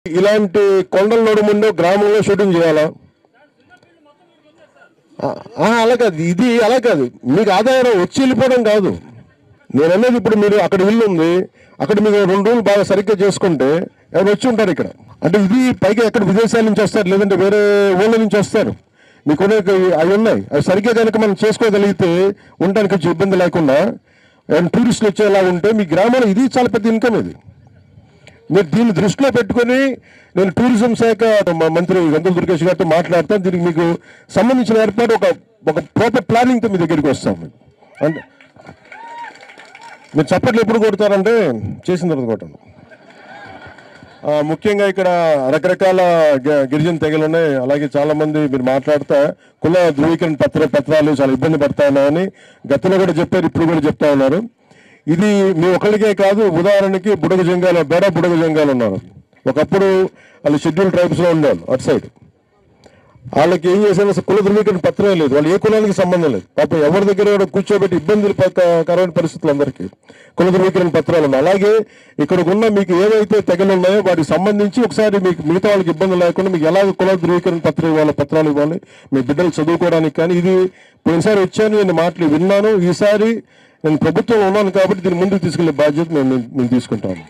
ఇలాంటి కొండల నడుముండో గ్రామంలో షూటింగ్ చేయాలా? అలా కాదు, ఇది అలా కాదు. మీకు ఆదాయం వచ్చి వెళ్ళిపోవడం కాదు నేను అనేది. ఇప్పుడు మీరు అక్కడ ఇల్లు ఉంది, అక్కడ మీకు 2 రోజులు బాగా సరిగ్గా చేసుకుంటే ఎవరు వచ్చి ఉంటారు ఇక్కడ. అంటే ఇది పైగా ఎక్కడ విదేశాల నుంచి వస్తారు, లేదంటే వేరే ఊళ్ళ నుంచి వస్తారు. మీకు అవి ఉన్నాయి, అవి సరిగ్గా కనుక మనం చేసుకోగలిగితే ఉండడానికి కొంచెం ఇబ్బంది లేకుండా టూరిస్టులు వచ్చేలా ఉంటే మీ గ్రామంలో ఇది చాలా పెద్ద ఇన్కమ్. ఇది మీరు దీన్ని దృష్టిలో పెట్టుకొని నేను టూరిజం శాఖ మంత్రి గంటల దుర్గేష్ గారితో మాట్లాడతాను. దీనికి మీకు సంబంధించిన ఏర్పాటు ఒక ప్రాపర్ ప్లానింగ్తో మీ దగ్గరికి వస్తాం. అంటే మీరు చప్పట్లు ఎప్పుడు కొడతారంటే చేసిన తర్వాత కొట్టాను. ముఖ్యంగా ఇక్కడ రకరకాల గిరిజన తెగలు ఉన్నాయి. అలాగే చాలామంది మీరు మాట్లాడితే కుల ధృవీకరణ పత్రాలు చాలా ఇబ్బంది పడతా ఉన్నాయని గతంలో కూడా చెప్పారు, ఇప్పుడు కూడా చెప్తా ఉన్నారు. ఇది మీ ఒకరికే కాదు. ఉదాహరణకి బుడగ జంగాలు, బేడా బుడగ జంగాలు ఉన్నారు. ఒకప్పుడు వాళ్ళు షెడ్యూల్ ట్రైబ్స్లో ఉండేవాళ్ళు అటు సైడ్. వాళ్ళకి ఏం చేశారు, అసలు కుల ధృవీకరణ పత్రమే లేదు, వాళ్ళు ఏ కులానికి సంబంధం లేదు. పాపం ఎవరి దగ్గర కూర్చోబెట్టి ఇబ్బందులు కరమైన పరిస్థితులు అందరికీ కుల ధృవీకరణ పత్రాలు ఉన్నాయి. అలాగే ఇక్కడ ఉన్న మీకు ఏవైతే తెగలు ఉన్నాయో వాటికి సంబంధించి ఒకసారి మీకు మిగతా వాళ్ళకి ఇబ్బంది లేకుండా మీకు ఎలాగ కుల ధృవీకరణ పత్రాలు ఇవ్వాలి, మీ బిడ్డలు చదువుకోవడానికి. కానీ ఇది పోయినసారి వచ్చాను, నేను మాటలు విన్నాను. ఈసారి నేను ప్రభుత్వంలో ఉన్నాను కాబట్టి దీన్ని ముందుకు తీసుకెళ్లే బాధ్యత మేము తీసుకుంటాము.